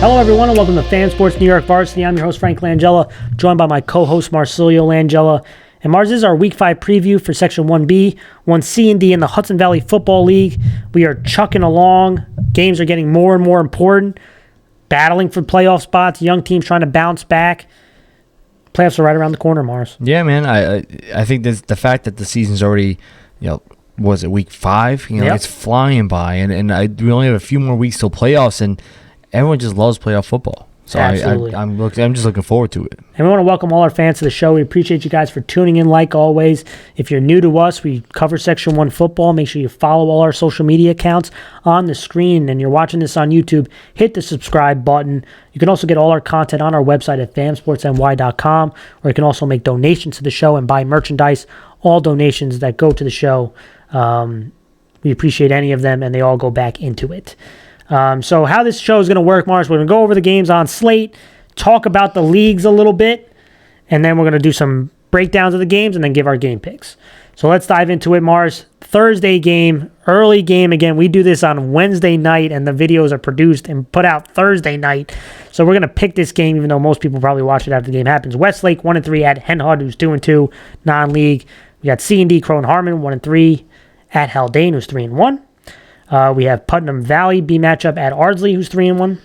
Hello, everyone, and welcome to Fan Sports New York Varsity. I'm your host, Frank Langella, joined by my co-host, Marcilio Langella. And Mars, this is our Week 5 preview for Section 1B, 1C, and D in the Hudson Valley Football League. We are chucking along. Games are getting more and more important. Battling for playoff spots. Young teams trying to bounce back. Playoffs are right around the corner, Mars. Yeah, man. I think the fact that the season's already, was it Week 5? Yep. It's flying by, and we only have a few more weeks till playoffs, and everyone just loves playoff football. So I'm just looking forward to it. And we want to welcome all our fans to the show. We appreciate you guys for tuning in like always. If you're new to us, we cover Section 1 football. Make sure you follow all our social media accounts on the screen. And you're watching this on YouTube, hit the subscribe button. You can also get all our content on our website at famsportsny.com, where you can also make donations to the show and buy merchandise. All donations that go to the show, we appreciate any of them, and they all go back into it. So how this show is going to work, Mars, we're going to go over the games on slate, talk about the leagues a little bit, and then we're going to do some breakdowns of the games and then give our game picks. So let's dive into it, Mars. Thursday game, early game again. We do this on Wednesday night, and the videos are produced and put out Thursday night. So we're going to pick this game, even though most people probably watch it after the game happens. Westlake 1-3 at Hen Hud, who's 2-2, non-league. We got C&D Croton Harmon 1-3 at Haldane, who's 3-1. We have Putnam Valley B matchup at Ardsley, who's 3-1.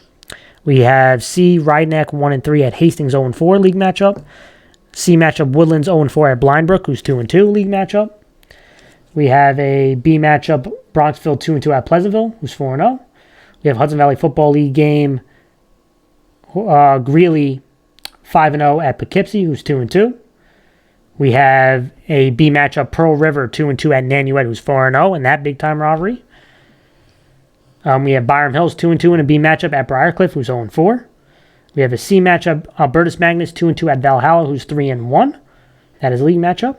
We have C Rye Neck 1-3 at Hastings 0-4 league matchup. C matchup Woodlands 0-4 at Blindbrook, who's 2-2 league matchup. We have a B matchup Bronxville 2-2 at Pleasantville, who's 4-0. We have Hudson Valley Football League game Greeley 5-0 at Poughkeepsie, who's 2-2. We have a B matchup Pearl River 2-2 at Nanuet, who's 4-0 in that big time rivalry. We have Byram Hills 2-2 in a B matchup at Briarcliff, who's 0-4. We have a C matchup, Albertus Magnus 2-2 at Valhalla, who's 3-1. That is a league matchup.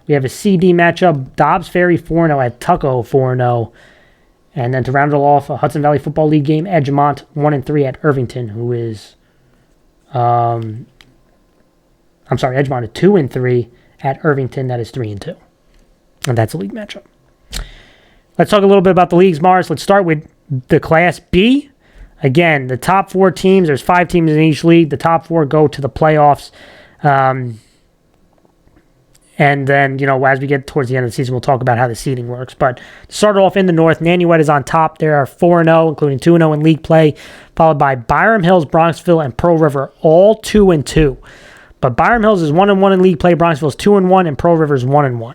We have a CD matchup, Dobbs Ferry 4-0 at Tuckahoe 4-0. And then to round it all off, a Hudson Valley Football League game, Edgemont 1-3 at Irvington, who is, Edgemont is 2-3 at Irvington, that is 3-2. And that's a league matchup. Let's talk a little bit about the leagues, Mars. Let's start with the Class B. Again, the top 4 teams, there's 5 teams in each league. The top 4 go to the playoffs. And then, as we get towards the end of the season, we'll talk about how the seeding works. But to start off in the North, Nanuet is on top. They are 4-0, including 2-0 in league play, followed by Byram Hills, Bronxville, and Pearl River, all 2-2. But Byram Hills is 1-1 in league play, Bronxville is 2-1, and Pearl River is 1-1.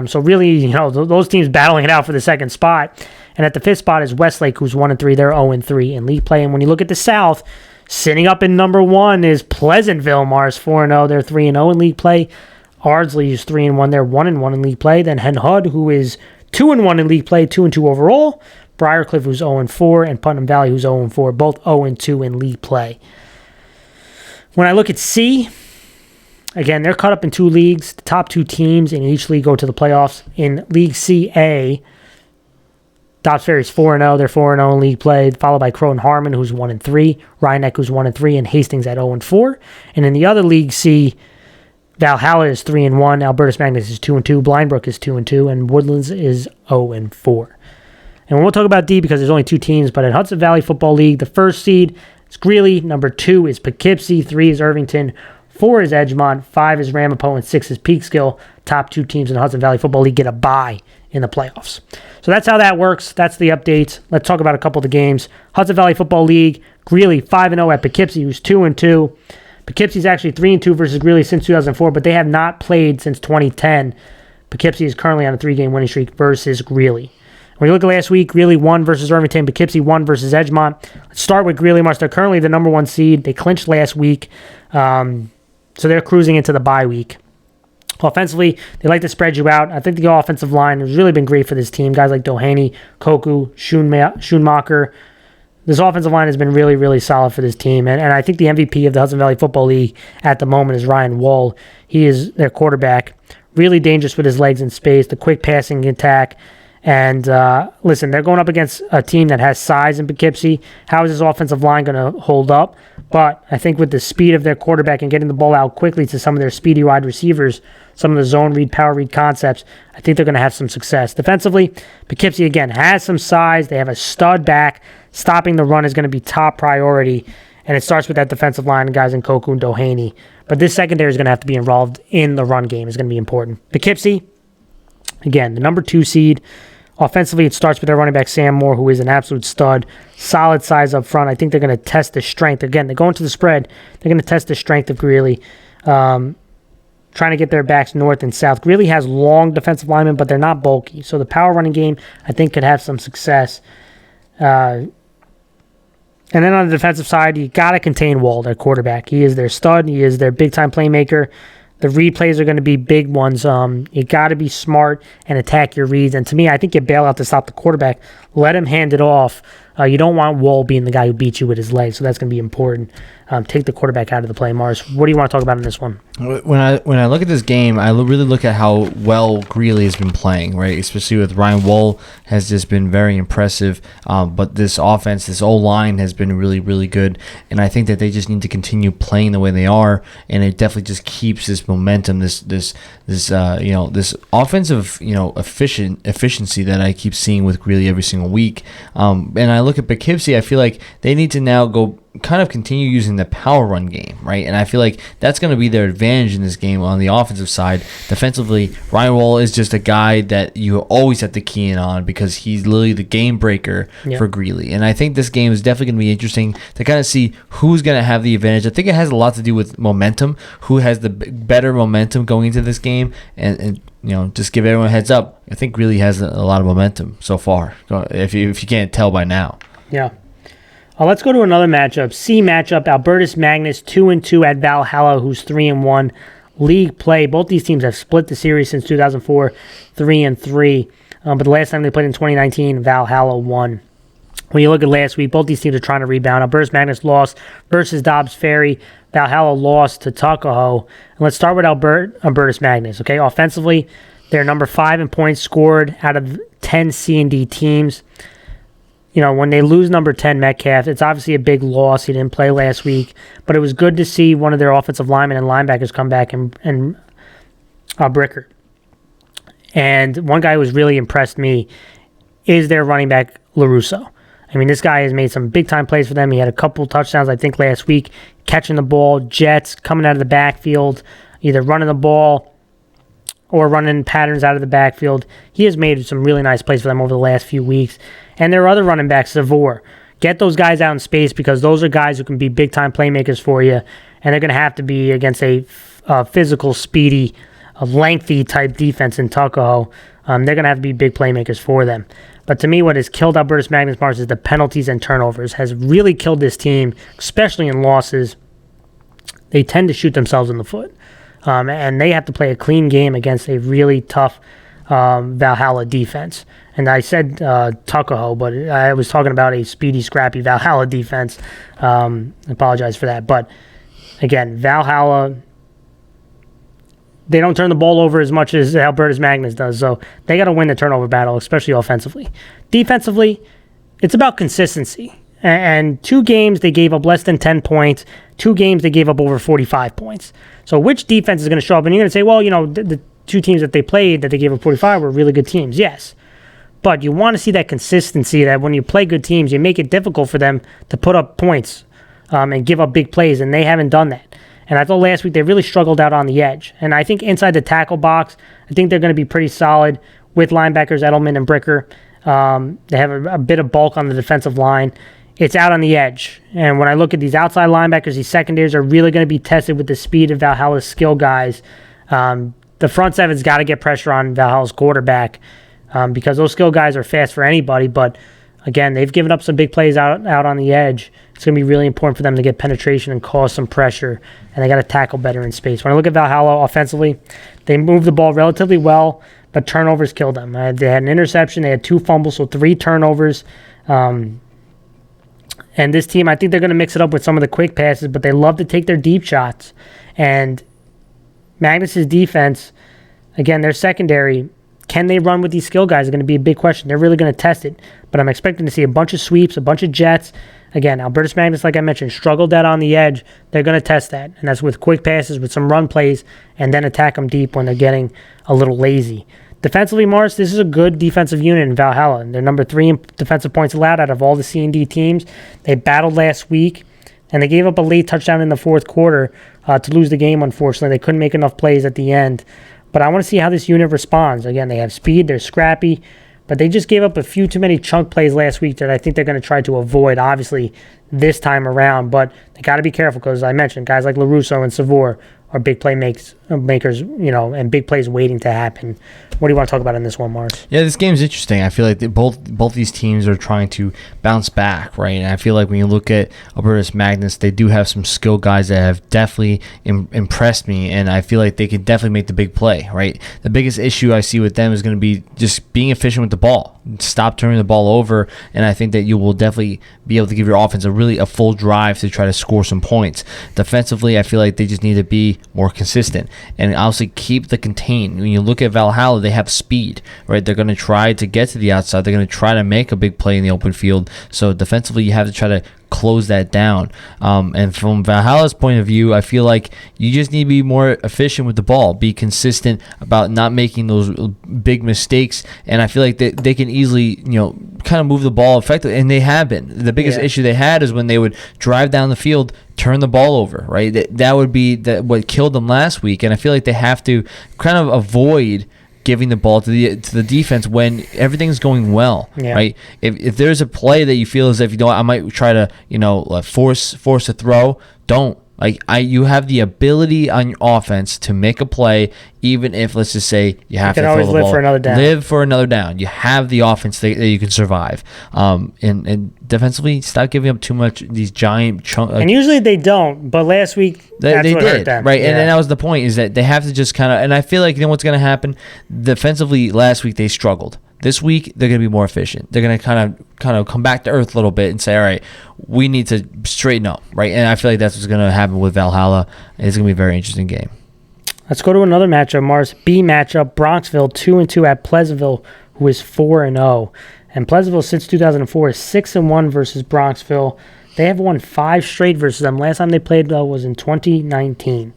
So really, those teams battling it out for the second spot. And at the 5th spot is Westlake, who's 1-3. They're 0-3 in league play. And when you look at the South, sitting up in number 1 is Pleasantville, Mars, 4-0. They're 3-0 in league play. Ardsley is 3-1. They're 1-1 in league play. Then Hen Hud, who is 2-1 in league play, 2-2 overall. Briarcliff, who's 0-4, and Putnam Valley, who's 0-4, both 0-2 in league play. When I look at C, again, they're cut up in 2 leagues. The top 2 teams in each league go to the playoffs. In League CA, Dobbs Ferry is 4-0. They're 4-0 in league play, followed by Croton Harmon, who's 1-3. Rye Neck, who's 1-3, and Hastings at 0-4. And in the other League C, Valhalla is 3-1. Albertus Magnus is 2-2. Blindbrook is 2-2. And Woodlands is 0-4. And we'll talk about D because there's only 2 teams. But at Hudson Valley Football League, the first seed is Greeley. Number 2 is Poughkeepsie. 3 is Irvington. 4 is Edgemont, 5 is Ramapo, and 6 is Peekskill. Top 2 teams in the Hudson Valley Football League get a bye in the playoffs. So that's how that works. That's the updates. Let's talk about a couple of the games. Hudson Valley Football League, Greeley 5-0 at Poughkeepsie, who's 2-2. Poughkeepsie's actually 3-2 versus Greeley since 2004, but they have not played since 2010. Poughkeepsie is currently on a 3-game winning streak versus Greeley. When you look at last week, Greeley won versus Irvington, Poughkeepsie won versus Edgemont. Let's start with Greeley, Mars. They're currently the number 1 seed. They clinched last week. So they're cruising into the bye week. Offensively, they like to spread you out. I think the offensive line has really been great for this team. Guys like Doheny, Koku, Schoonmaker. This offensive line has been really, really solid for this team. And I think the MVP of the Hudson Valley Football League at the moment is Ryan Wall. He is their quarterback. Really dangerous with his legs in space, the quick passing attack. And listen, they're going up against a team that has size in Poughkeepsie. How is this offensive line going to hold up? But I think with the speed of their quarterback and getting the ball out quickly to some of their speedy wide receivers, some of the zone read, power read concepts, I think they're going to have some success. Defensively, Poughkeepsie, again, has some size. They have a stud back, stopping the run is going to be top priority, and it starts with that defensive line, guys in Koku and Doheny. But this secondary is going to have to be involved in the run game. It's going to be important. Poughkeepsie, again, the number 2 seed. Offensively, it starts with their running back, Sam Moore, who is an absolute stud. Solid size up front. I think they're going to test the strength. Again, they're going to the spread. They're going to test the strength of Greeley. Trying to get their backs north and south. Greeley has long defensive linemen, but they're not bulky. So the power running game, I think, could have some success. And then on the defensive side, you got to contain Wald, their quarterback. He is their stud. He is their big-time playmaker. The read plays are going to be big ones. You got to be smart and attack your reads. And to me, I think you bail out to stop the quarterback. Let him hand it off. You don't want Wall being the guy who beats you with his legs, so that's going to be important. Take the quarterback out of the play. Mars, what do you want to talk about in this one? When I look at this game, I really look at how well Greeley has been playing, right? Especially with Ryan Wall has just been very impressive. But this offense, this O-line has been really, really good. And I think that they just need to continue playing the way they are. And it definitely just keeps this momentum, this offensive, efficiency that I keep seeing with Greeley every single week. And I look at Poughkeepsie, I feel like they need to now go kind of continue using the power run game, right? And I feel like that's going to be their advantage in this game on the offensive side. Defensively, Ryan Wall is just a guy that you always have to key in on because he's literally the game breaker for Greeley. And I think this game is definitely going to be interesting to kind of see who's going to have the advantage. I think it has a lot to do with momentum, who has the better momentum going into this game, and just give everyone a heads up. I think Greeley has a lot of momentum so far, if you can't tell by now. Yeah. Let's go to another matchup. C matchup, Albertus Magnus 2-2 at Valhalla, who's 3-1. League play. Both these teams have split the series since 2004, 3-3. But the last time they played in 2019, Valhalla won. When you look at last week, both these teams are trying to rebound. Albertus Magnus lost versus Dobbs Ferry. Valhalla lost to Tuckahoe. And let's start with Albertus Magnus. Okay, offensively, they're number 5 in points scored out of 10 C&D teams. When they lose number 10, Metcalf, it's obviously a big loss. He didn't play last week. But it was good to see one of their offensive linemen and linebackers come back and Bricker. And one guy who has really impressed me is their running back, LaRusso. I mean, this guy has made some big-time plays for them. He had a couple touchdowns, I think, last week, catching the ball, jets, coming out of the backfield, either running the ball or running patterns out of the backfield. He has made some really nice plays for them over the last few weeks. And there are other running backs, Savor. Get those guys out in space because those are guys who can be big-time playmakers for you, and they're going to have to be against a physical, speedy, lengthy type defense in Tuckahoe. They're going to have to be big playmakers for them. But to me, what has killed Albertus Magnus Mars is the penalties and turnovers. Has really killed this team, especially in losses. They tend to shoot themselves in the foot. And they have to play a clean game against a really tough Valhalla defense. And I said Tuckahoe, but I was talking about a speedy, scrappy Valhalla defense. I apologize for that. But again, Valhalla, they don't turn the ball over as much as Albertus Magnus does. So they got to win the turnover battle, especially offensively. Defensively, it's about consistency. And 2 games, they gave up less than 10 points. 2 games, they gave up over 45 points. So which defense is going to show up? And you're going to say, well, the 2 teams that they played that they gave up 45 were really good teams. Yes. But you want to see that consistency that when you play good teams, you make it difficult for them to put up points and give up big plays, and they haven't done that. And I thought last week they really struggled out on the edge. And I think inside the tackle box, I think they're going to be pretty solid with linebackers Edelman and Bricker. They have a bit of bulk on the defensive line. It's out on the edge. And when I look at these outside linebackers, these secondaries are really going to be tested with the speed of Valhalla's skill guys. The front seven's got to get pressure on Valhalla's quarterback because those skill guys are fast for anybody. But again, they've given up some big plays out on the edge. It's going to be really important for them to get penetration and cause some pressure, and they got to tackle better in space. When I look at Valhalla offensively, they move the ball relatively well, but turnovers killed them. They had an interception, they had 2 fumbles, so 3 turnovers. And this team, I think they're going to mix it up with some of the quick passes, but they love to take their deep shots. And Magnus's defense, again, their secondary, can they run with these skill guys is going to be a big question. They're really going to test it. But I'm expecting to see a bunch of sweeps, a bunch of jets. Again, Albertus Magnus, like I mentioned, struggled out on the edge. They're going to test that. And that's with quick passes, with some run plays, and then attack them deep when they're getting a little lazy. Defensively, Morris, this is a good defensive unit in Valhalla. They're number 3 in defensive points allowed out of all the C&D teams. They battled last week, and they gave up a late touchdown in the fourth quarter to lose the game, unfortunately. They couldn't make enough plays at the end. But I want to see how this unit responds. Again, they have speed, they're scrappy, but they just gave up a few too many chunk plays last week that I think they're going to try to avoid, obviously, this time around. But they got to be careful because, as I mentioned, guys like LaRusso and Savor are big makers, and big plays waiting to happen. What do you want to talk about in this one, Mars? Yeah, this game's interesting. I feel like both these teams are trying to bounce back, right? And I feel like when you look at Albertus, Magnus, they do have some skill guys that have definitely impressed me, and I feel like they can definitely make the big play, right? The biggest issue I see with them is going to be just being efficient with the ball. Stop turning the ball over, and I think that you will definitely be able to give your offense a full drive to try to score some points. Defensively, I feel like they just need to be more consistent and obviously keep the contain. When you look at Valhalla, they have speed, right? They're going to try to get to the outside. They're going to try to make a big play in the open field. So defensively, you have to try to close that down. And from Valhalla's point of view, I feel like you just need to be more efficient with the ball, be consistent about not making those big mistakes. And I feel like they can easily, kind of move the ball effectively, and they have been. The biggest issue they had is when they would drive down the field, turn the ball over, right? That would be what killed them last week. And I feel like they have to kind of avoid giving the ball to the defense when everything's going well, right? If there's a play that you feel as if I might try to force a throw, don't. You have the ability on your offense to make a play, even if, let's just say, you have to throw the ball. Live for another down. Live for another down. You have the offense that you can survive. And defensively, stop giving up too much these giant chunks. And usually they don't, but last week that's what hurt them. Right? Yeah. And that was the point, is that they have to just kind of, and I feel like what's going to happen. Defensively, last week they struggled. This week, they're going to be more efficient. They're going to kind of come back to earth a little bit and say, all right, we need to straighten up, right? And I feel like that's what's going to happen with Valhalla. It's going to be a very interesting game. Let's go to another matchup, Mars. B matchup, Bronxville 2-2 at Pleasantville, who is 4-0. And Pleasantville, since 2004, is 6-1 versus Bronxville. They have won 5 straight versus them. Last time they played was in 2019.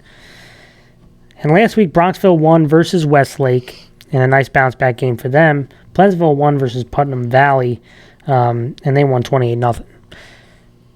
And last week, Bronxville won versus Westlake in a nice bounce-back game for them. Pleasantville won versus Putnam Valley, and they won 28-0.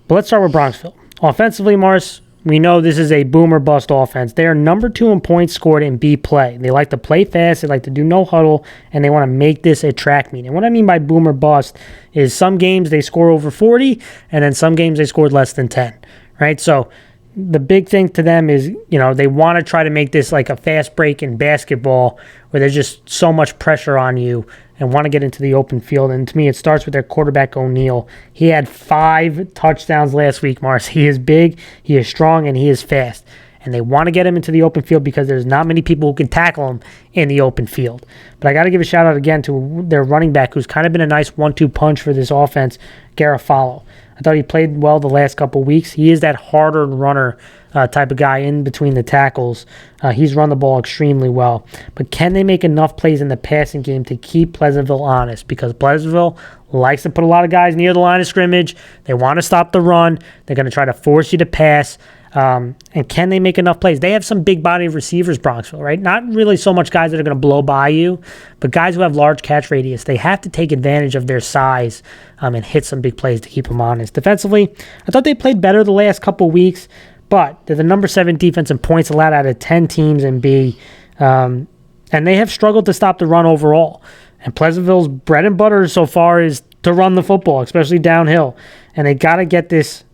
But let's start with Bronxville. Offensively, Mars, we know this is a boom or bust offense. They are number 2 in points scored in B play. They like to play fast, they like to do no huddle, and they want to make this a track meet. And what I mean by boom or bust is some games they score over 40, and then some games they scored less than 10, right? So the big thing to them is, they want to try to make this like a fast break in basketball where there's just so much pressure on you and want to get into the open field. And to me, it starts with their quarterback, O'Neal. He had 5 touchdowns last week, Mars. He is big, he is strong, and he is fast. And they want to get him into the open field because there's not many people who can tackle him in the open field. But I got to give a shout out again to their running back, who's kind of been a nice 1-2 punch for this offense, Garofalo. I thought he played well the last couple weeks. He is that harder runner type of guy in between the tackles. He's run the ball extremely well. But can they make enough plays in the passing game to keep Pleasantville honest? Because Pleasantville likes to put a lot of guys near the line of scrimmage. They want to stop the run. They're going to try to force you to pass. And can they make enough plays? They have some big body receivers, Bronxville, right? Not really so much guys that are going to blow by you, but guys who have large catch radius. They have to take advantage of their size and hit some big plays to keep them honest. Defensively, I thought they played better the last couple weeks, but they're the number 7 defense in points allowed out of 10 teams in B, and they have struggled to stop the run overall. And Pleasantville's bread and butter so far is to run the football, especially downhill, and they got to get this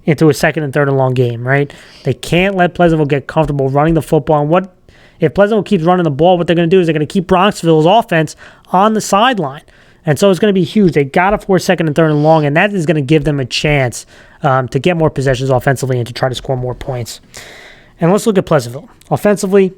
into a second and third and long game, right? They can't let Pleasantville get comfortable running the football. And if Pleasantville keeps running the ball, what they're going to do is they're going to keep Bronxville's offense on the sideline. And so it's going to be huge. They got to force second and third and long, and that is going to give them a chance to get more possessions offensively and to try to score more points. And let's look at Pleasantville. Offensively,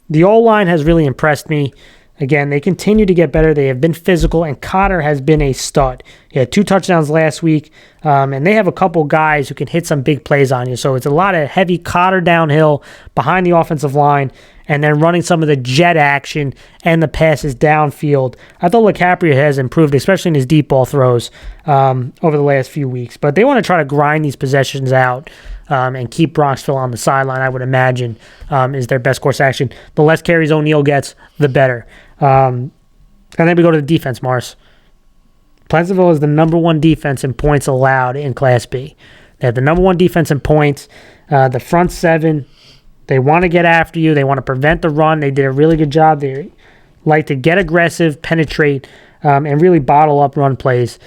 the O-line has really impressed me. Again, they continue to get better. They have been physical, and Cotter has been a stud. He had 2 touchdowns last week, and they have a couple guys who can hit some big plays on you. So it's a lot of heavy Cotter downhill behind the offensive line, and then running some of the jet action and the passes downfield. I thought LaCapria has improved, especially in his deep ball throws over the last few weeks. But they want to try to grind these possessions out and keep Bronxville on the sideline, I would imagine, is their best course action. The less carries O'Neal gets, the better. And then we go to the defense, Mars. Pleasantville is the number one defense in points allowed in Class B. They have the number one defense in points. The front seven, they want to get after you. They want to prevent the run. They did a really good job. They like to get aggressive, penetrate, and really bottle up run plays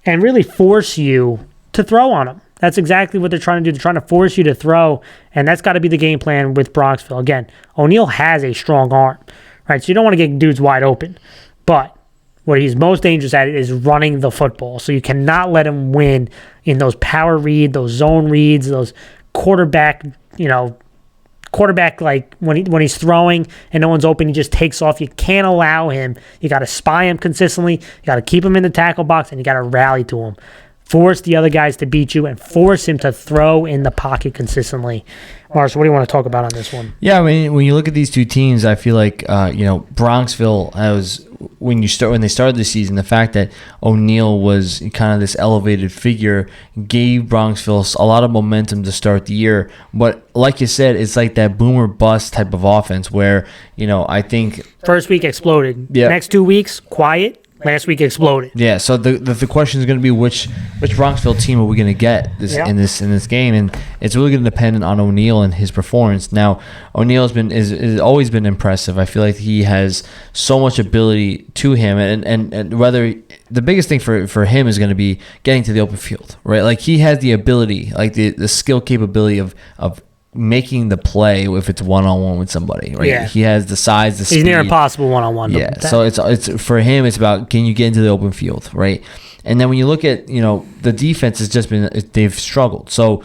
and really force you to throw on them. That's exactly what they're trying to do. They're trying to force you to throw, and that's got to be the game plan with Bronxville. Again, O'Neill has a strong arm, right? So you don't want to get dudes wide open. But what he's most dangerous at is running the football. So you cannot let him win in those power reads, those zone reads, those quarterback like when he's throwing and no one's open, he just takes off. You can't allow him. You got to spy him consistently. You got to keep him in the tackle box, and you got to rally to him. Force the other guys to beat you and force him to throw in the pocket consistently. Mars, what do you want to talk about on this one? Yeah, I mean, when you look at these two teams, I feel like Bronxville when they started the season, the fact that O'Neill was kind of this elevated figure gave Bronxville a lot of momentum to start the year. But like you said, it's like that boomer bust type of offense where I think first week exploded. Yeah. Next 2 weeks quiet. Last week exploded. Yeah, so the question is going to be which Bronxville team are we going to get in this game, and it's really going to depend on O'Neill and his performance. Now, O'Neill has always been impressive. I feel like he has so much ability to him, and whether the biggest thing for him is going to be getting to the open field, right? Like he has the ability, like the skill capability of making the play if it's one-on-one with somebody, right? Yeah. He has the size, the speed. He's near impossible one-on-one. Yeah, so it's for him, it's about can you get into the open field, right? And then when you look at, the defense has just been, they've struggled. So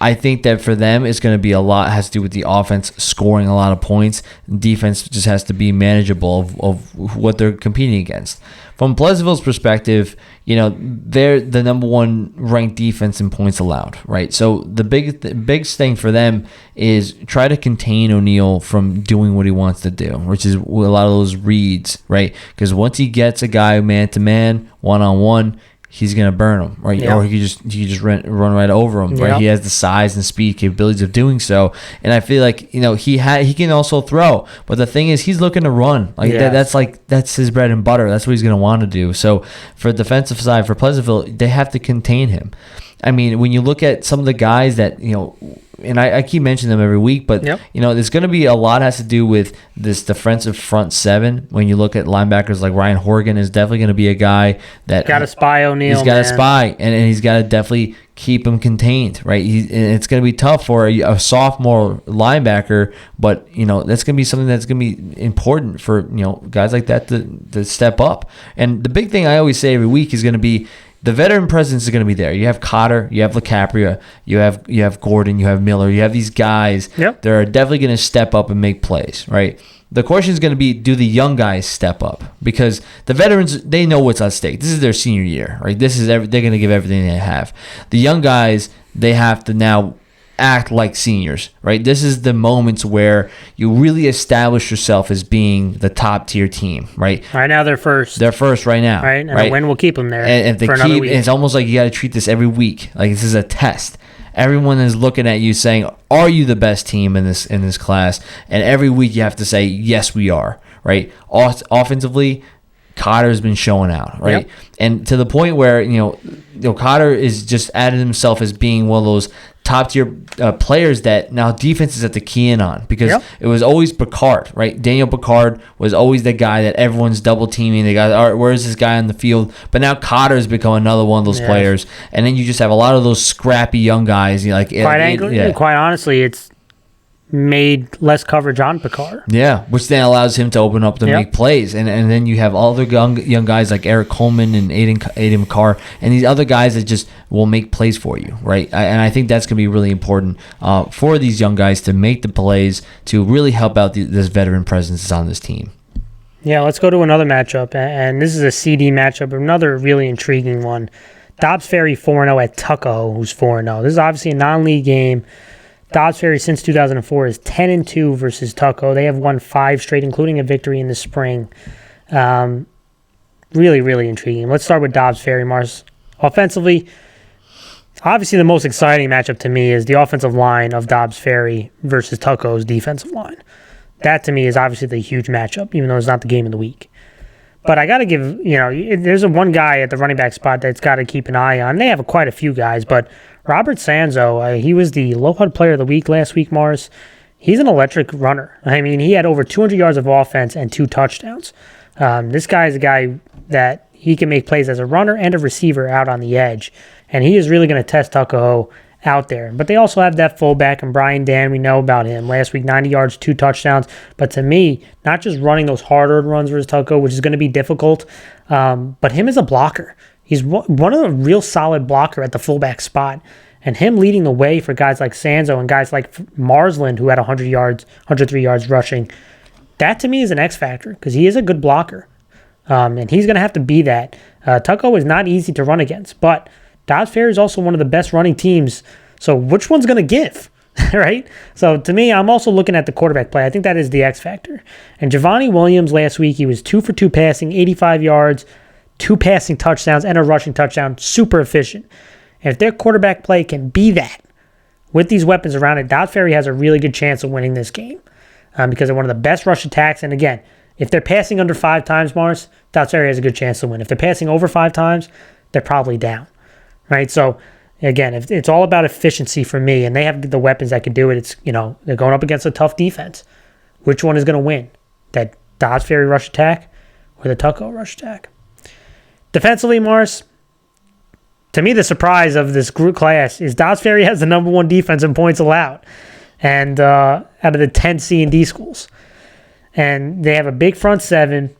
I think that for them, it's going to be has to do with the offense scoring a lot of points. Defense just has to be manageable of what they're competing against. From Pleasantville's perspective, they're the number one ranked defense in points allowed, right? So the biggest thing for them is try to contain O'Neill from doing what he wants to do, which is a lot of those reads, right? Because once he gets a guy man-to-man, one-on-one, he's gonna burn him, right? Yeah. Or he just run right over him, right? Yeah. He has the size and speed capabilities of doing so, and I feel like he can also throw, but the thing is he's looking to run, like that's his bread and butter. That's what he's gonna want to do. So for the defensive side for Pleasantville, they have to contain him. I mean, when you look at some of the guys that and I keep mentioning them every week, but there's going to be a lot has to do with this defensive front seven. When you look at linebackers like Ryan Horgan is definitely going to be a guy that got to spy O'Neill. He's got to spy, and he's got to definitely keep him contained, right? And it's going to be tough for a sophomore linebacker, but that's going to be something that's going to be important for guys like that to step up. And the big thing I always say every week is going to be, the veteran presence is going to be there. You have Cotter, you have LaCapria, you have Gordon, you have Miller, you have these guys that are definitely going to step up and make plays, right? The question is going to be, do the young guys step up? Because the veterans, they know what's at stake. This is their senior year, right? They're going to give everything they have. The young guys, they have to now act like seniors, right? This is the moments where you really establish yourself as being the top tier team, right? Right now they're first. They're first right now, right? And a win will keep them there. And if they for another week. It's almost like you got to treat this every week. Like this is a test. Everyone is looking at you saying, "Are you the best team in this class?" And every week you have to say, "Yes, we are." Right? Offensively, Cotter's been showing out, right? And to the point where Cotter is just added himself as being one of those top tier players that now defenses have to key in on, because it was always Picard, right? Daniel Picard was always the guy that everyone's double teaming. They got, all right, where's this guy on the field? But now Cotter has become another one of those players, and then you just have a lot of those scrappy young guys. Quite honestly, it's made less coverage on Picard. Yeah, which then allows him to open up to make plays. And then you have all the young guys like Eric Coleman and Aiden McCarr and these other guys that just will make plays for you, right? And I think that's going to be really important for these young guys to make the plays to really help out this veteran presence on this team. Yeah, let's go to another matchup. And this is a CD matchup, another really intriguing one. Dobbs Ferry 4-0 at Tuckahoe, who's 4-0. This is obviously a non-league game. Dobbs Ferry since 2004 is 10-2 versus Tuckahoe. They have won 5 straight, including a victory in the spring. Really, really intriguing. Let's start with Dobbs Ferry, Mars. Offensively, obviously the most exciting matchup to me is the offensive line of Dobbs Ferry versus Tuckahoe's defensive line. That to me is obviously the huge matchup, even though it's not the game of the week. But I got to give, there's one guy at the running back spot that's got to keep an eye on. They have quite a few guys, but Robert Sanzo, he was the Low HUD Player of the Week last week, Mars. He's an electric runner. I mean, he had over 200 yards of offense and 2 touchdowns. This guy is a guy that he can make plays as a runner and a receiver out on the edge, and he is really going to test Tuckahoe out there. But they also have that fullback, and Brian Dan, we know about him. Last week, 90 yards, 2 touchdowns. But to me, not just running those hard-earned runs versus Tuckahoe, which is going to be difficult, but him as a blocker. He's one of the real solid blocker at the fullback spot. And him leading the way for guys like Sanzo and guys like Marsland, who had 100 yards, 103 yards rushing, that to me is an X factor because he is a good blocker. And he's going to have to be that. Tuckahoe is not easy to run against, but Dobbs Ferry is also one of the best running teams. So which one's going to give, right? So to me, I'm also looking at the quarterback play. I think that is the X factor. And Javonte Williams last week, he was 2 for 2 passing, 85 yards, 2 passing touchdowns, and a rushing touchdown. Super efficient. And if their quarterback play can be that with these weapons around it, Dobbs Ferry has a really good chance of winning this game because they're one of the best rush attacks. And again, if they're passing under 5 times, Mars, Dobbs Ferry has a good chance to win. If they're passing over 5 times, they're probably down. Right, so again, if it's all about efficiency for me, and they have the weapons that can do it. It's they're going up against a tough defense. Which one is going to win? That Dobbs Ferry rush attack or the Tuckahoe rush attack? Defensively, Mars, to me, the surprise of this group class is Dobbs Ferry has the number 1 defense in points allowed, and out of the 10 C and D schools, and they have a big front 7,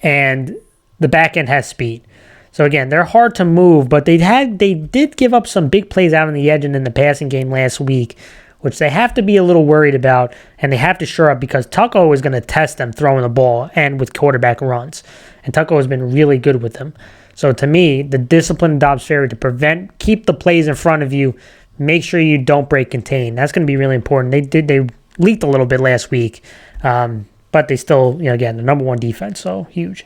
and the back end has speed. So again, they're hard to move, but they did give up some big plays out on the edge and in the passing game last week, which they have to be a little worried about, and they have to shore up because Tuckahoe is going to test them throwing the ball and with quarterback runs. And Tuckahoe has been really good with them. So to me, the discipline of Dobbs Ferry to keep the plays in front of you, make sure you don't break contain. That's going to be really important. They leaked a little bit last week, but they still, again, the number 1 defense, so huge.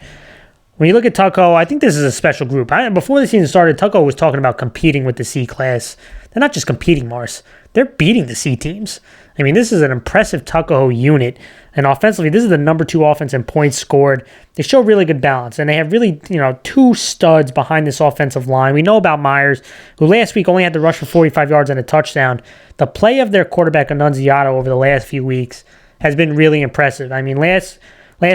When you look at Tuckahoe, I think this is a special group. Before the season started, Tuckahoe was talking about competing with the C class. They're not just competing, Mars. They're beating the C teams. I mean, this is an impressive Tuckahoe unit. And offensively, this is the number 2 offense in points scored. They show really good balance. And they have really, 2 studs behind this offensive line. We know about Myers, who last week only had to rush for 45 yards and a touchdown. The play of their quarterback, Annunziato, over the last few weeks has been really impressive. I mean, last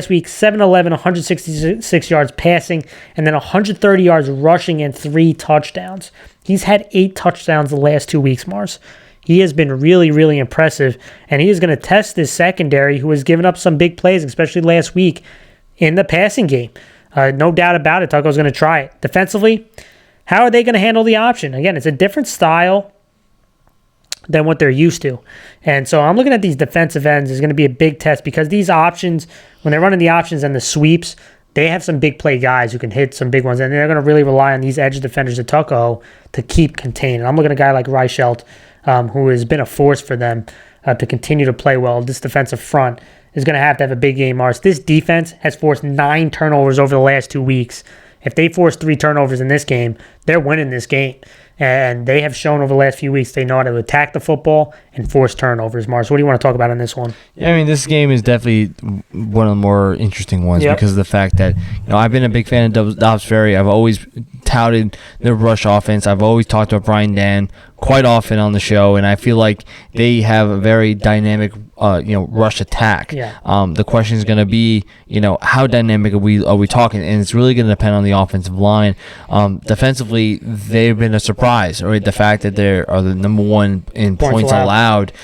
week, 7-11, 166 yards passing, and then 130 yards rushing and 3 touchdowns. He's had 8 touchdowns the last 2 weeks, Mars. He has been really, really impressive, and he is going to test this secondary who has given up some big plays, especially last week, in the passing game. No doubt about it, Tuckahoe's going to try it. Defensively, how are they going to handle the option? Again, it's a different style than what they're used to. And so I'm looking at these defensive ends is going to be a big test because these options, when they're running the options and the sweeps, they have some big play guys who can hit some big ones, and they're going to really rely on these edge defenders at Tuckahoe to keep contained. I'm looking at a guy like Reichelt, who has been a force for them to continue to play well. This defensive front is going to have a big game, Mars. This defense has forced 9 turnovers over the last 2 weeks. If they force 3 turnovers in this game, they're winning this game. And they have shown over the last few weeks they know how to attack the football and force turnovers. Mars, what do you want to talk about in this one? Yeah, I mean, this game is definitely one of the more interesting ones because of the fact that I've been a big fan of Dobbs Ferry. I've always touted their rush offense. I've always talked about Brian Dan quite often on the show, and I feel like they have a very dynamic rush attack. Yeah. The question is going to be, how dynamic are we talking? And it's really going to depend on the offensive line. Defensively, they've been a surprise. Right, the fact that they are the number 1 in points allowed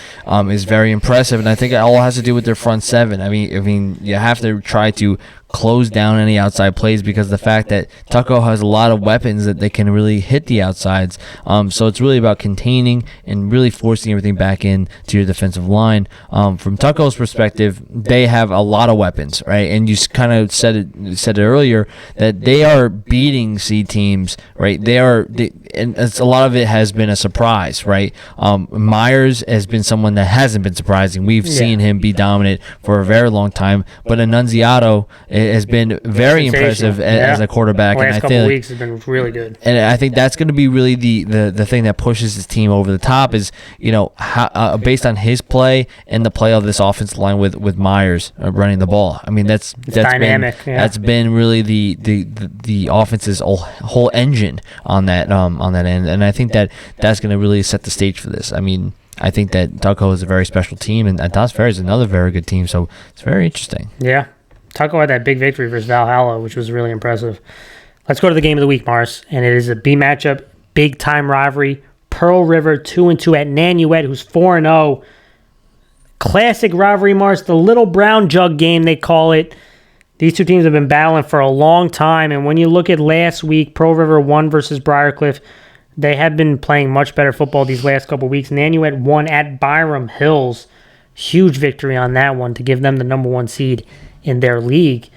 is very impressive, and I think it all has to do with their front 7. I mean, you have to try to close down any outside plays because the fact that Tuckahoe has a lot of weapons that they can really hit the outsides. So it's really about containing and really forcing everything back in to your defensive line. From Tuckahoe's perspective, they have a lot of weapons, right? And you kind of said it earlier that they are beating C teams, right? And it's, a lot of it has been a surprise, right? Myers has been someone that hasn't been surprising. We've seen him be dominant for a very long time, but Annunziato has been very impressive as a quarterback. The last and couple of weeks has been really good. And I think that's going to be really the thing that pushes his team over the top is, how, based on his play and the play of this offensive line with Myers running the ball. I mean, that's dynamic. That's been really the offense's whole engine on that end, and I think that's going to really set the stage for this. I mean, I think that Tucko is a very special team, and Doss Ferry is another very good team, so it's very interesting. Yeah. Tucko had that big victory versus Valhalla, which was really impressive. Let's go to the game of the week, Mars, and it is a B matchup, big-time rivalry. Pearl River 2-2 at Nanuet, who's 4-0. Classic rivalry, Mars, the little brown jug game, they call it. These two teams have been battling for a long time, and when you look at last week, Pearl River won versus Briarcliff. They have been playing much better football these last couple weeks. Nanuet won at Byram Hills. Huge victory on that one to give them the number 1 seed in their league.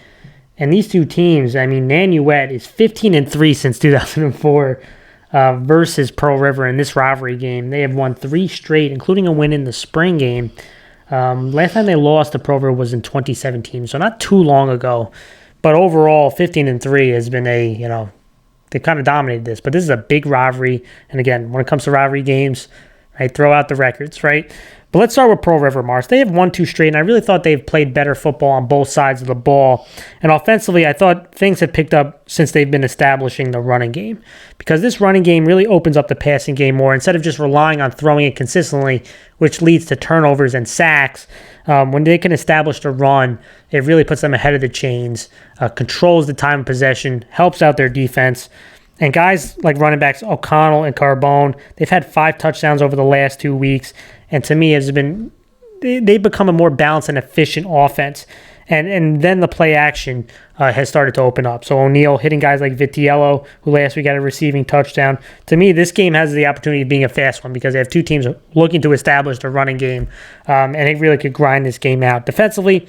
And these two teams, I mean, Nanuet is 15-3 since 2004 versus Pearl River in this rivalry game. They have won 3 straight, including a win in the spring game. Last time they lost to Pearl River was in 2017, so not too long ago. But overall, 15-3 has been they kind of dominated this, but this is a big rivalry. And again, when it comes to rivalry games, right, throw out the records, right? But let's start with Pearl River, Mars. They have won 2 straight, and I really thought they've played better football on both sides of the ball. And offensively, I thought things have picked up since they've been establishing the running game. Because this running game really opens up the passing game more instead of just relying on throwing it consistently, which leads to turnovers and sacks. When they can establish the run, it really puts them ahead of the chains, controls the time of possession, helps out their defense. And guys like running backs O'Connell and Carbone, they've had 5 touchdowns over the last 2 weeks. And to me, they've become a more balanced and efficient offense. And then the play action has started to open up. So O'Neal hitting guys like Vitiello, who last week had a receiving touchdown. To me, this game has the opportunity of being a fast one because they have 2 teams looking to establish the running game. And they really could grind this game out. Defensively,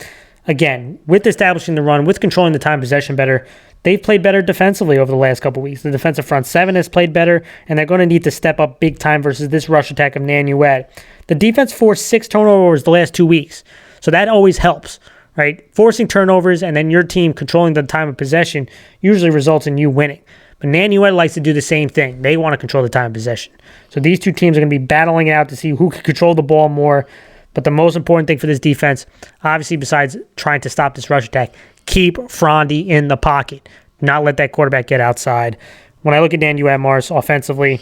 again, with establishing the run, with controlling the time possession better, they've played better defensively over the last couple weeks. The defensive front 7 has played better, and they're going to need to step up big time versus this rush attack of Nanuet. The defense forced 6 turnovers the last 2 weeks, so that always helps, right? Forcing turnovers and then your team controlling the time of possession usually results in you winning. But Nanuet likes to do the same thing. They want to control the time of possession. So these two teams are going to be battling it out to see who can control the ball more. But the most important thing for this defense, obviously besides trying to stop this rush attack, keep Frondy in the pocket. Not let that quarterback get outside. When I look at Nanuet, Mars, offensively,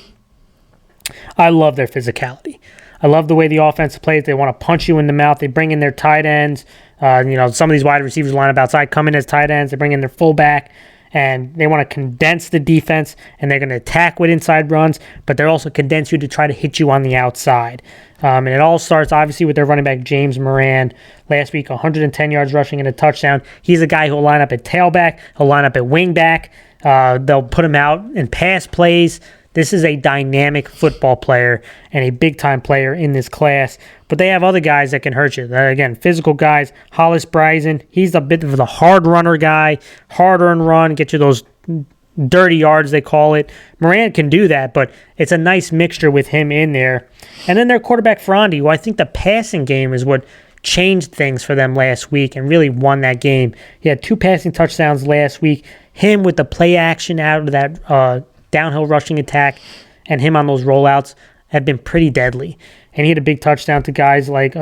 I love their physicality. I love the way the offense plays. They want to punch you in the mouth. They bring in their tight ends. Some of these wide receivers line up outside, come in as tight ends. They bring in their fullback, and they want to condense the defense, and they're going to attack with inside runs, but they're also condense you to try to hit you on the outside. And it all starts, obviously, with their running back, James Moran. Last week, 110 yards rushing and a touchdown. He's a guy who will line up at tailback. He'll line up at wingback. They'll put him out in pass plays. This is a dynamic football player and a big-time player in this class. But they have other guys that can hurt you. Again, physical guys. Hollis Bryson, he's a bit of the hard runner guy. Harder and run, get you those dirty yards, they call it. Moran can do that, but it's a nice mixture with him in there. And then their quarterback, Frondy, who I think the passing game is what changed things for them last week and really won that game. He had 2 passing touchdowns last week. Him with the play action out of that downhill rushing attack and him on those rollouts have been pretty deadly. And he had a big touchdown to guys like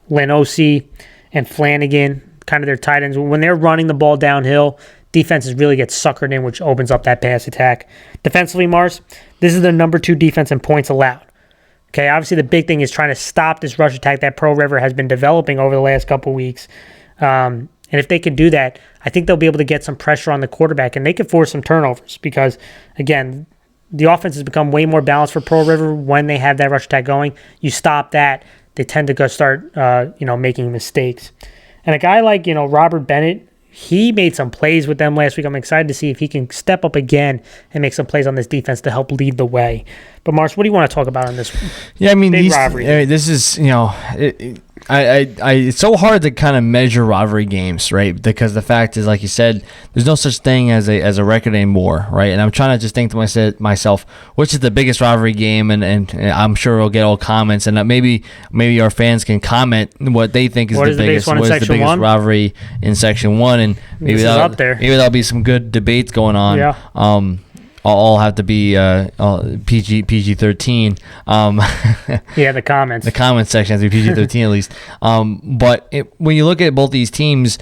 Lenosi and Flanagan, kind of their tight ends. When they're running the ball downhill, defenses really get suckered in, which opens up that pass attack. Defensively, Mars, this is the number 2 defense in points allowed. Okay, obviously the big thing is trying to stop this rush attack that Pearl River has been developing over the last couple weeks. And if they can do that, I think they'll be able to get some pressure on the quarterback, and they could force some turnovers because, again, the offense has become way more balanced for Pearl River when they have that rush attack going. You stop that, they tend to go start, making mistakes. And a guy like, Robert Bennett, he made some plays with them last week. I'm excited to see if he can step up again and make some plays on this defense to help lead the way. But, Mars, what do you want to talk about on this one? Yeah, I mean, big rivalry? this is, it's so hard to kind of measure rivalry games, right? Because the fact is, like you said, there's no such thing as a record anymore, right? And I'm trying to just think to myself, which is the biggest rivalry game, and I'm sure we'll get all comments, and maybe our fans can comment what they think is the biggest rivalry in Section 1, and maybe that'll be some good debates going on. Yeah. All have to be PG-13. Yeah, the comments. The comment section has to be PG-13 at least. But when you look at both these teams,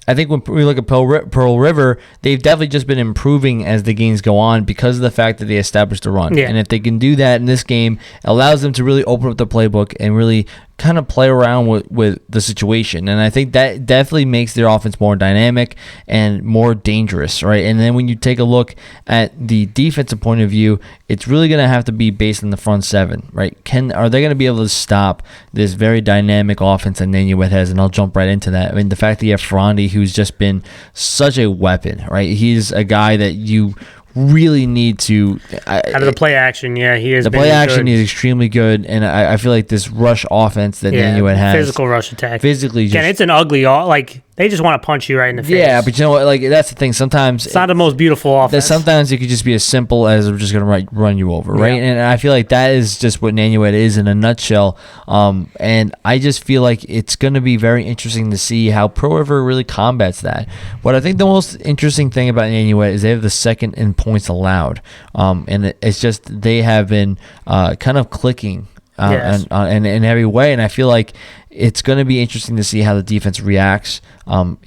I think when we look at Pearl River, they've definitely just been improving as the games go on because of the fact that they established a run. Yeah. And if they can do that in this game, it allows them to really open up the playbook and really kind of play around with the situation. And I think that definitely makes their offense more dynamic and more dangerous, right? And then when you take a look at the defensive point of view, it's really going to have to be based on the front seven, right? Are they going to be able to stop this very dynamic offense that Nanuet has? And I'll jump right into that. I mean, the fact that you have Ferrandi, who's just been such a weapon, right? He's a guy that you really need to out of the play action. Yeah, he is. The play action is extremely good, and I feel like this rush offense that Nanuet has, physical rush attack, physically, again, it's an ugly. Like they just want to punch you right in the face. Yeah, but you know what? Like that's the thing. Sometimes it's not the most beautiful offense. Sometimes it could just be as simple as we're just gonna run you over, right? And I feel like that is just what Nanuet is in a nutshell. And I just feel like it's gonna be very interesting to see how Pearl River really combats that. What I think the most interesting thing about Nanuet is they have the second in points allowed, and it's just they have been kind of clicking in every way, and I feel like it's going to be interesting to see how the defense reacts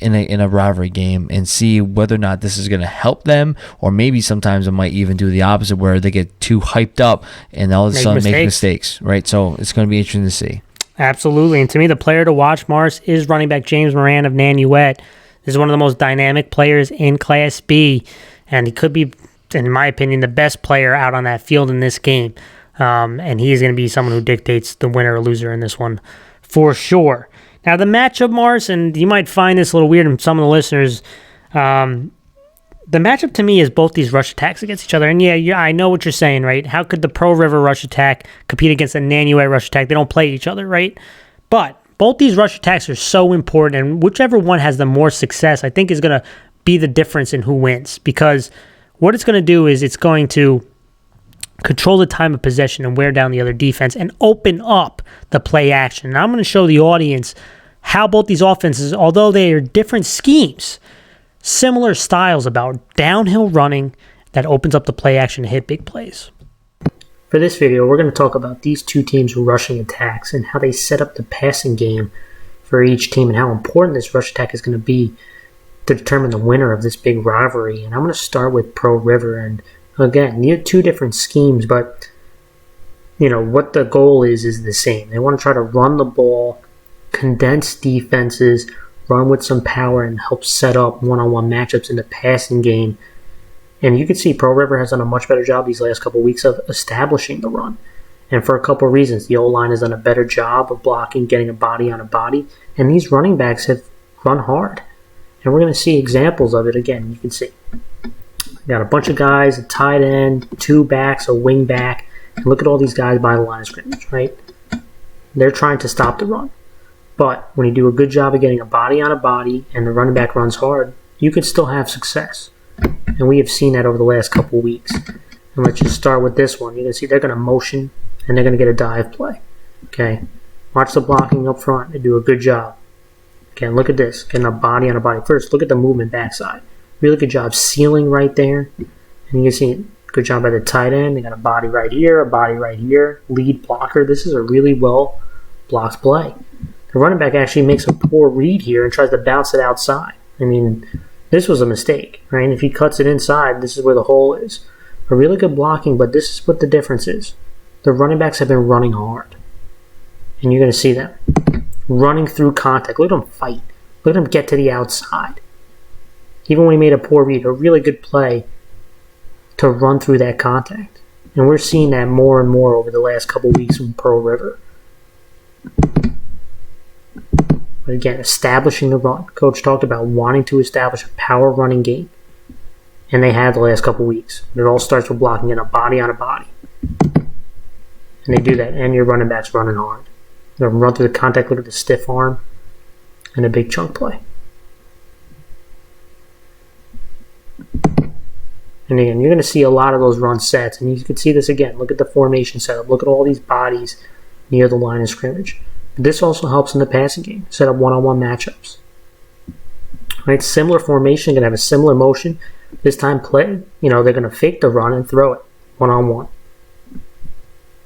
in a rivalry game and see whether or not this is going to help them, or maybe sometimes it might even do the opposite where they get too hyped up and all of a sudden make mistakes, right? So it's going to be interesting to see. Absolutely, and to me, the player to watch, Mars, is running back James Moran of Nanuet. This is one of the most dynamic players in Class B, and he could be, in my opinion, the best player out on that field in this game. And he is going to be someone who dictates the winner or loser in this one for sure. Now, the matchup, Mars, and you might find this a little weird in some of the listeners, the matchup to me is both these rush attacks against each other. And yeah, I know what you're saying, right? How could the Pearl River rush attack compete against the Nanuet rush attack? They don't play each other, right? But both these rush attacks are so important, and whichever one has the more success, I think is going to be the difference in who wins. Because what it's going to do is it's going to control the time of possession and wear down the other defense and open up the play action. And I'm going to show the audience how both these offenses, although they are different schemes, similar styles about downhill running that opens up the play action to hit big plays. For this video, we're going to talk about these two teams' rushing attacks and how they set up the passing game for each team and how important this rush attack is going to be to determine the winner of this big rivalry. And I'm going to start with Pearl River. And again, you have two different schemes, but what the goal is the same. They want to try to run the ball, condense defenses, run with some power, and help set up one-on-one matchups in the passing game. And you can see Pearl River has done a much better job these last couple of weeks of establishing the run. And for a couple of reasons. The O-line has done a better job of blocking, getting a body on a body, and these running backs have run hard. And we're going to see examples of it again. You can see got a bunch of guys, a tight end, two backs, a wing back. And look at all these guys by the line of scrimmage, right? They're trying to stop the run. But when you do a good job of getting a body on a body and the running back runs hard, you can still have success. And we have seen that over the last couple weeks. And let's just start with this one. You can see they're going to motion and they're going to get a dive play. Okay? Watch the blocking up front. They do a good job. Okay, look at this. Getting a body on a body. First, look at the movement backside. Really good job sealing right there. And you can see good job by the tight end. They got a body right here, a body right here. Lead blocker. This is a really well blocked play. The running back actually makes a poor read here and tries to bounce it outside. I mean, this was a mistake, right? If he cuts it inside, this is where the hole is. A really good blocking, but this is what the difference is. The running backs have been running hard. And you're going to see them running through contact. Look at them fight. Look at them get to the outside. Even when he made a poor read, a really good play to run through that contact. And we're seeing that more and more over the last couple weeks from Pearl River. But again, establishing the run. Coach talked about wanting to establish a power running game. And they have the last couple weeks. It all starts with blocking in a body on a body. And they do that. And your running back's running hard. They're going to run through the contact, look at the stiff arm, and a big chunk play. And again, you're going to see a lot of those run sets, and you can see this again. Look at the formation setup. Look at all these bodies near the line of scrimmage. This also helps in the passing game. Set up one-on-one matchups. Right, similar formation, going to have a similar motion. This time play, they're going to fake the run and throw it one-on-one.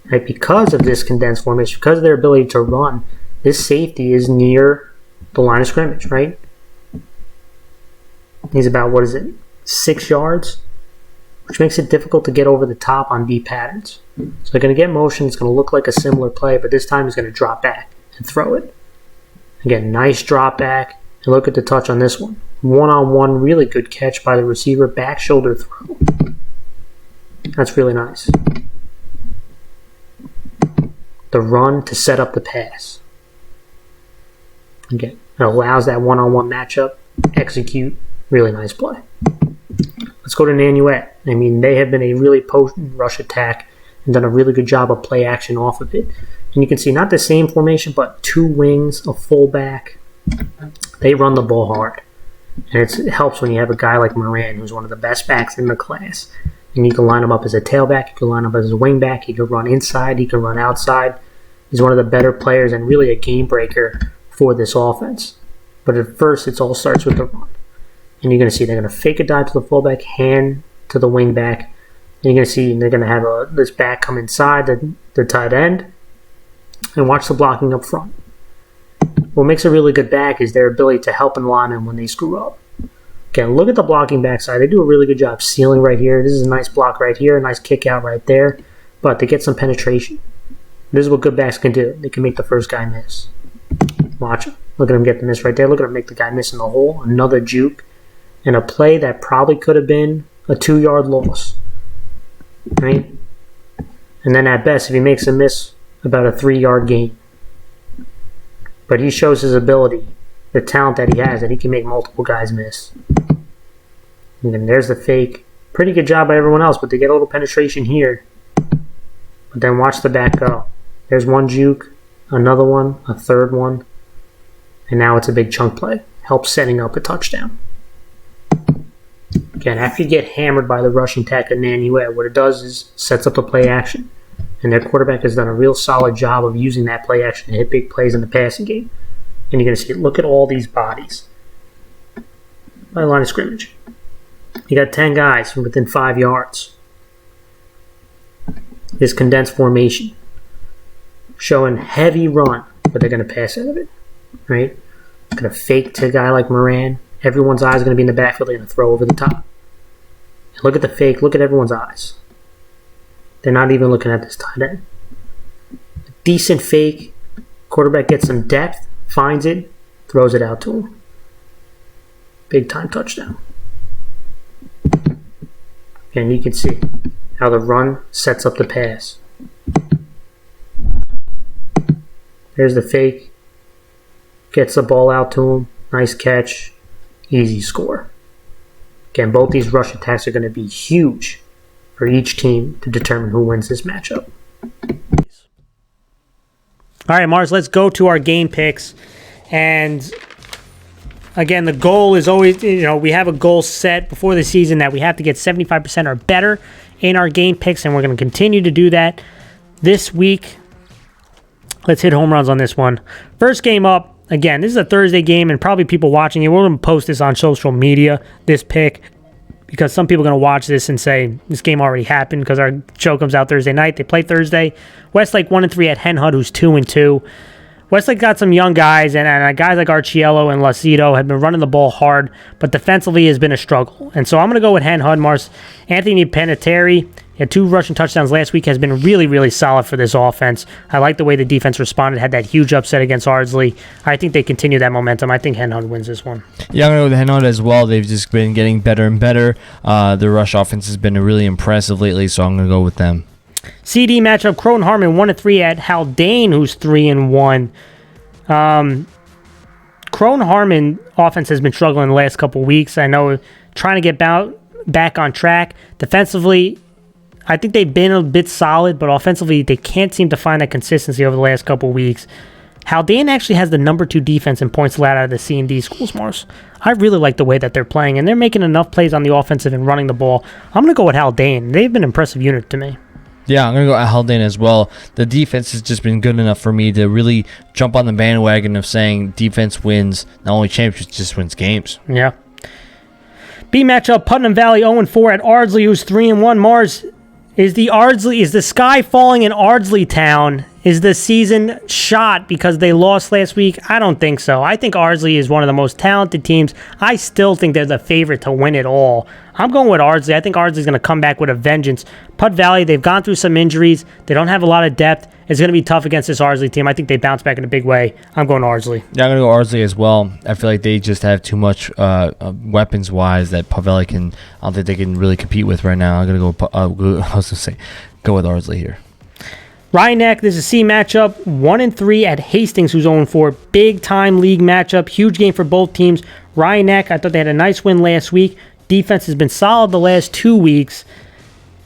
Right, because of this condensed formation, because of their ability to run, this safety is near the line of scrimmage, right? He's about, 6 yards? Which makes it difficult to get over the top on V patterns. So they're going to get motion. It's going to look like a similar play, but this time he's going to drop back and throw it. Again, nice drop back. And look at the touch on this one. One-on-one, really good catch by the receiver. Back shoulder throw. That's really nice. The run to set up the pass. Again, it allows that one-on-one matchup. Execute. Really nice play. Let's go to Nanuet. They have been a really potent rush attack and done a really good job of play action off of it. And you can see not the same formation, but 2 wings, a fullback. They run the ball hard. And it helps when you have a guy like Moran, who's one of the best backs in the class. And you can line him up as a tailback, you can line him up as a wingback, he can run inside, he can run outside. He's one of the better players and really a game breaker for this offense. But at first, it all starts with the run. And you're going to see they're going to fake a dive to the fullback, hand to the wingback. And you're going to see they're going to have this back come inside the tight end. And watch the blocking up front. What makes a really good back is their ability to help in linemen when they screw up. Again, look at the blocking backside. They do a really good job sealing right here. This is a nice block right here, a nice kick out right there. But they get some penetration. This is what good backs can do. They can make the first guy miss. Watch him. Look at him get the miss right there. Look at him make the guy miss in the hole. Another juke. And a play that probably could have been a 2-yard loss. Right? And then at best, if he makes a miss, about a 3-yard gain. But he shows his ability, the talent that he has, that he can make multiple guys miss. And then there's the fake. Pretty good job by everyone else, but they get a little penetration here. But then watch the back go. There's one juke, another one, a third one. And now it's a big chunk play. Helps setting up a touchdown. Again, after you get hammered by the rushing attack of Nanuet, what it does is sets up the play action. And their quarterback has done a real solid job of using that play action to hit big plays in the passing game. And you're going to see, look at all these bodies by the line of scrimmage. You got 10 guys from within 5 yards. This condensed formation showing heavy run, but they're going to pass out of it. Right? Going to fake to a guy like Moran. Everyone's eyes are going to be in the backfield. They're going to throw over the top. Look at the fake. Look at everyone's eyes. They're not even looking at this tight end. Decent fake. Quarterback gets some depth, finds it, throws it out to him. Big time touchdown. And you can see how the run sets up the pass. There's the fake. Gets the ball out to him. Nice catch. Easy score. Again, both these rush attacks are going to be huge for each team to determine who wins this matchup. All right, Mars, let's go to our game picks. And again, the goal is always, we have a goal set before the season that we have to get 75% or better in our game picks, and we're going to continue to do that this week. Let's hit home runs on this one. First game up. Again, this is a Thursday game, and probably people watching it, we're going to post this on social media, this pick, because some people are going to watch this and say, this game already happened because our show comes out Thursday night. They play Thursday. Westlake 1-3 at Hen Hut, who's 2-2. Westlake got some young guys, and guys like Arciello and Lacido have been running the ball hard, but defensively has been a struggle. And so I'm going to go with Hen Hut. Mars. Anthony Panettiere had 2 rushing touchdowns last week, has been really, really solid for this offense. I like the way the defense responded, had that huge upset against Ardsley. I think they continue that momentum. I think Hen Hut wins this one. Yeah, I'm going to go with Hen Hut as well. They've just been getting better and better. The rush offense has been really impressive lately, so I'm going to go with them. CD matchup, Croton Harmon 1-3 at Haldane, who's 3-1. Croton Harmon offense has been struggling the last couple weeks. I know trying to get back on track. Defensively, I think they've been a bit solid, but offensively, they can't seem to find that consistency over the last couple weeks. Haldane actually has the number 2 defense in points allowed out of the C&D schools, Mars. I really like the way that they're playing, and they're making enough plays on the offensive and running the ball. I'm going to go with Haldane. They've been an impressive unit to me. Yeah, I'm going to go at Haldane as well. The defense has just been good enough for me to really jump on the bandwagon of saying defense wins not only championships, just wins games. Yeah. B matchup, Putnam Valley 0-4 at Ardsley, who's 3-1. Mars, is the sky falling in Ardsley town? Is the season shot because they lost last week? I don't think so. I think Ardsley is one of the most talented teams. I still think they're the favorite to win it all. I'm going with Ardsley. I think Ardsley's going to come back with a vengeance. Putt Valley, they've gone through some injuries. They don't have a lot of depth. It's going to be tough against this Ardsley team. I think they bounce back in a big way. I'm going Ardsley. Yeah, I'm going to go Ardsley as well. I feel like they just have too much weapons-wise that Putt Valley I don't think they can really compete with right now. I'm going to go with Ardsley here. Rye Neck, this is a C matchup, 1-3 at Hastings, who's 0-4. Big-time league matchup, huge game for both teams. Rye Neck, I thought they had a nice win last week. Defense has been solid the last 2 weeks.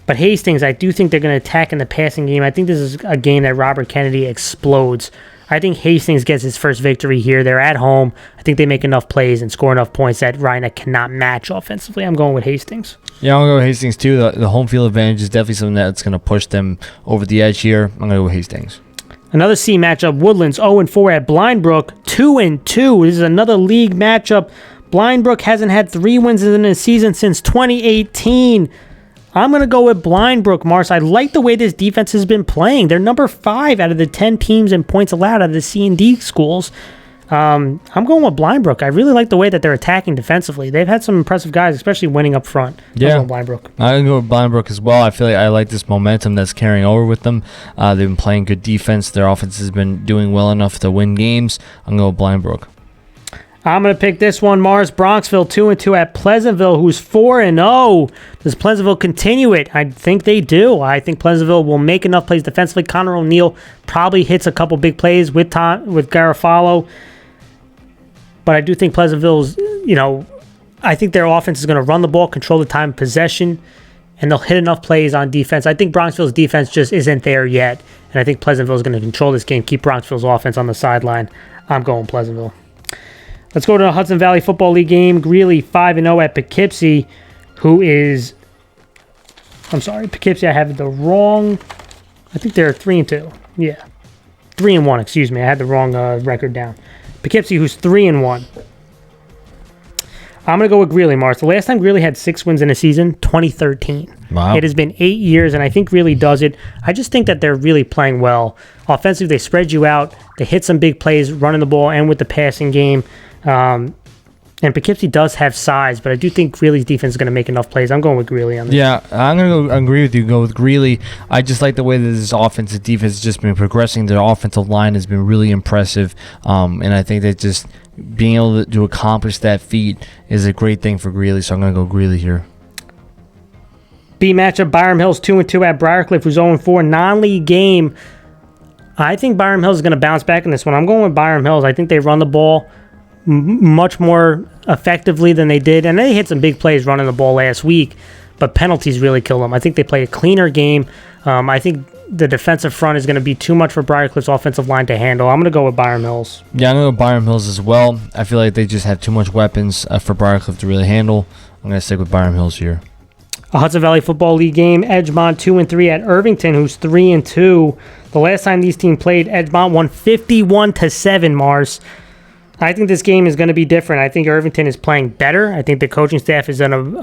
But Hastings, I do think they're going to attack in the passing game. I think this is a game that Robert Kennedy explodes. I think Hastings gets his first victory here. They're at home. I think they make enough plays and score enough points that Rye Neck cannot match offensively. I'm going with Hastings. Yeah, I'm going to go with Hastings too. The home field advantage is definitely something that's going to push them over the edge here. I'm going to go with Hastings. Another C matchup, Woodlands 0-4 at Blindbrook, 2-2. This is another league matchup. Blindbrook hasn't had 3 wins in a season since 2018. I'm going to go with Blindbrook, Mars. I like the way this defense has been playing. They're number 5 out of the 10 teams in points allowed out of the C&D schools. I'm going with Blindbrook. I really like the way that they're attacking defensively. They've had some impressive guys, especially winning up front. Yeah, I'm going with Blindbrook. I'm going to go with Blindbrook as well. I feel like I like this momentum that's carrying over with them. They've been playing good defense. Their offense has been doing well enough to win games. I'm going to go with Blindbrook. I'm going to pick this one, Mars. Bronxville 2-2 at Pleasantville, who's 4-0. Does Pleasantville continue it? I think they do. I think Pleasantville will make enough plays defensively. Connor O'Neill probably hits a couple big plays with Garofalo. But I do think Pleasantville's, I think their offense is going to run the ball, control the time of possession, and they'll hit enough plays on defense. I think Bronxville's defense just isn't there yet. And I think Pleasantville is going to control this game, keep Bronxville's offense on the sideline. I'm going Pleasantville. Let's go to the Hudson Valley Football League game. Greeley 5-0 at Poughkeepsie, Poughkeepsie, I have the wrong. I think they're 3-2. Yeah. 3-1, excuse me. I had the wrong record down. Poughkeepsie, who's 3-1. I'm going to go with Greeley, Mars. The last time Greeley had 6 wins in a season, 2013. Wow. It has been 8 years, and I think Greeley does it. I just think that they're really playing well. Offensively, they spread you out. They hit some big plays running the ball and with the passing game. And Poughkeepsie does have size, but I do think Greeley's defense is going to make enough plays. I'm going with Greeley on this. Yeah, I'm going to agree with you. Go with Greeley. I just like the way that this offensive defense has just been progressing. Their offensive line has been really impressive, and I think that just being able to accomplish that feat is a great thing for Greeley, so I'm going to go Greeley here. B matchup, Byram Hills 2-2 at Briarcliff, who's 0-4. Non-league game. I think Byram Hills is going to bounce back in this one. I'm going with Byram Hills. I think they run the ball much more effectively than they did, and they hit some big plays running the ball last week, but penalties really kill them. I think they play a cleaner game. I think the defensive front is going to be too much for Briarcliff's offensive line to handle. I'm going to go with Byram Hills. Yeah, I'm going to go Byram Hills as well. I feel like they just have too much weapons for Briarcliff to really handle. I'm going to stick with Byram Hills here. A Hudson Valley Football League game, Edgemont 2-3 at Irvington, who's 3-2. The last time these teams played, Edgemont won 51-7, Mars. I think this game is going to be different. I think Irvington is playing better. I think the coaching staff has done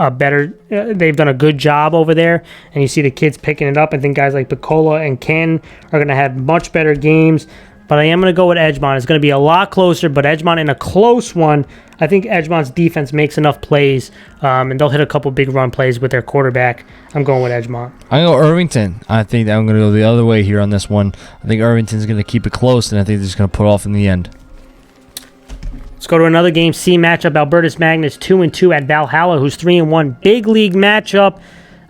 they've done a good job over there, and you see the kids picking it up. I think guys like Picola and Ken are going to have much better games, but I am going to go with Edgemont. It's going to be a lot closer, but Edgemont in a close one. I think Edgemont's defense makes enough plays, and they'll hit a couple big run plays with their quarterback. I'm going with Edgemont. I go Irvington. I think I'm going to go the other way here on this one. I think Irvington's going to keep it close, and I think they're just going to put off in the end. Let's go to another game. C matchup, Albertus Magnus 2-2 at Valhalla, who's 3-1. Big league matchup.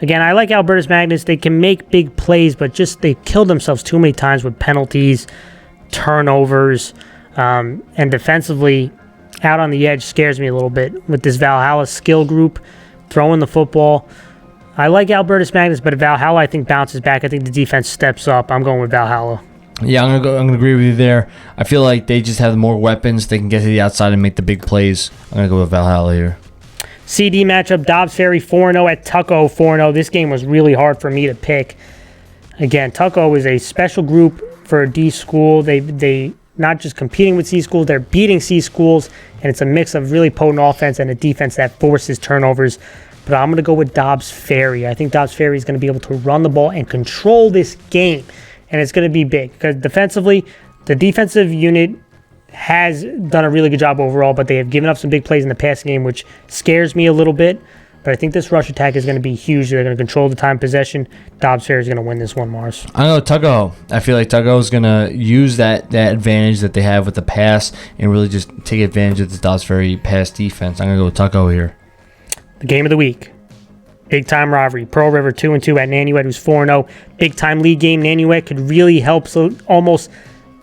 Again, I like Albertus Magnus. They can make big plays, but just they kill themselves too many times with penalties, turnovers, and defensively out on the edge scares me a little bit with this Valhalla skill group throwing the football. I like Albertus Magnus, but Valhalla I think bounces back. I think the defense steps up. I'm going with Valhalla. Yeah, I'm gonna agree with you there. I feel like they just have more weapons. They can get to the outside and make the big plays. I'm gonna go with Valhalla here. CD matchup, Dobbs Ferry 4-0 at Tucko 4-0. This game was really hard for me to pick. Again, Tucko is a special group for D school. They not just competing with C schools, they're beating C schools, and it's a mix of really potent offense and a defense that forces turnovers. But I'm going to go with Dobbs Ferry. I think Dobbs Ferry is going to be able to run the ball and control this game, and it's going to be big because defensively, the defensive unit has done a really good job overall, but they have given up some big plays in the passing game, which scares me a little bit. But I think this rush attack is going to be huge. They're going to control the time possession. Dobbs Ferry is going to win this one, Mars. I know Tucko. I feel like Tucko is going to use that advantage that they have with the pass and really just take advantage of the Dobbs Ferry pass defense. I'm going to go with Tucko here. The game of the week. Big time rivalry. Pearl River 2-2 at Nanuet, who's 4-0. Big time league game. Nanuet could really help, so almost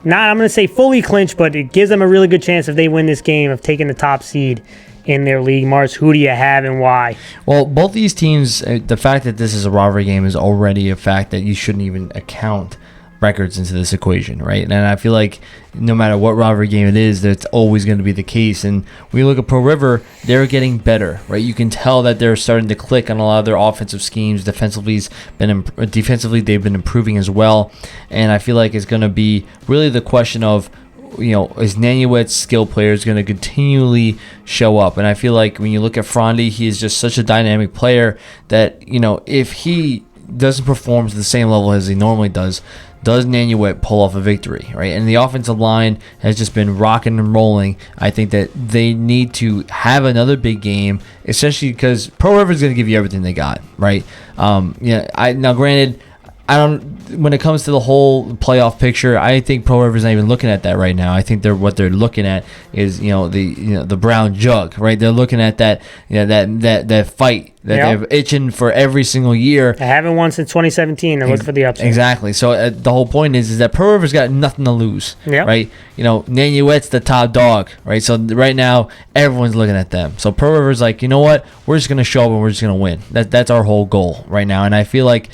not, I'm going to say fully clinch, but it gives them a really good chance if they win this game of taking the top seed in their league. Mars, who do you have and why? Well, both these teams, the fact that this is a rivalry game is already a fact that you shouldn't even account records into this equation, right? And I feel like no matter what rivalry game it is, that's always going to be the case. And when you look at Pearl River, they're getting better, right? You can tell that they're starting to click on a lot of their offensive schemes. Defensively, they've been improving as well. And I feel like it's going to be really the question of, is Nanuet's skill players going to continually show up? And I feel like when you look at Frondy, he is just such a dynamic player that, if he doesn't perform to the same level as he normally does Nanuet pull off a victory, right? And the offensive line has just been rocking and rolling. I think that they need to have another big game, especially because Pearl River is going to give you everything they got, right? Now granted, when it comes to the whole playoff picture, I think Pearl River's not even looking at that right now. I think what they're looking at is the brown jug, right? They're looking at that that fight that they're itching for every single year. I haven't won since 2017. They're looking for the upset. Exactly. So the whole point is that Pearl River's got nothing to lose, right? Nanuet's the top dog, right? So right now everyone's looking at them. So Pearl River's like, you know what? We're just gonna show up and we're just gonna win. That's our whole goal right now. And I feel like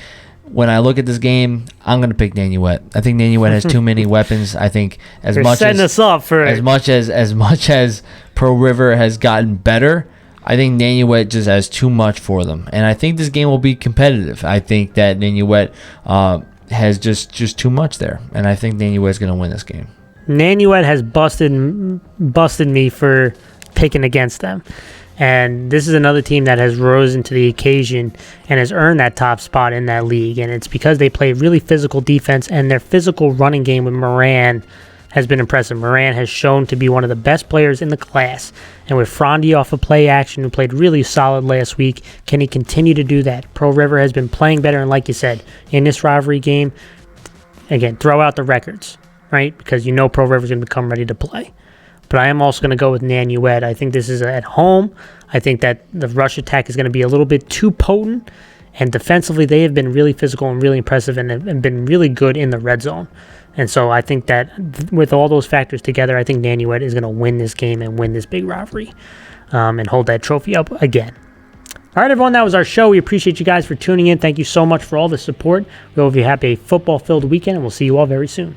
when I look at this game, I'm going to pick Nanuet. I think Nanuet has too many weapons. I think as much as Pearl River has gotten better, I think Nanuet just has too much for them. And I think this game will be competitive. I think that Nanuet has just too much there. And I think Nanuet's going to win this game. Nanuet has busted me for picking against them. And this is another team that has risen to the occasion and has earned that top spot in that league. And it's because they play really physical defense, and their physical running game with Moran has been impressive. Moran has shown to be one of the best players in the class. And with Frondy off of play action, who played really solid last week, can he continue to do that? Pearl River has been playing better, and like you said, in this rivalry game, again, throw out the records, right? Because Pearl River is going to become ready to play. But I am also going to go with Nanuet. I think this is at home. I think that the rush attack is going to be a little bit too potent. And defensively, they have been really physical and really impressive and been really good in the red zone. And so I think that with all those factors together, I think Nanuet is going to win this game and win this big rivalry and hold that trophy up again. All right, everyone, that was our show. We appreciate you guys for tuning in. Thank you so much for all the support. We hope you have a football-filled weekend, and we'll see you all very soon.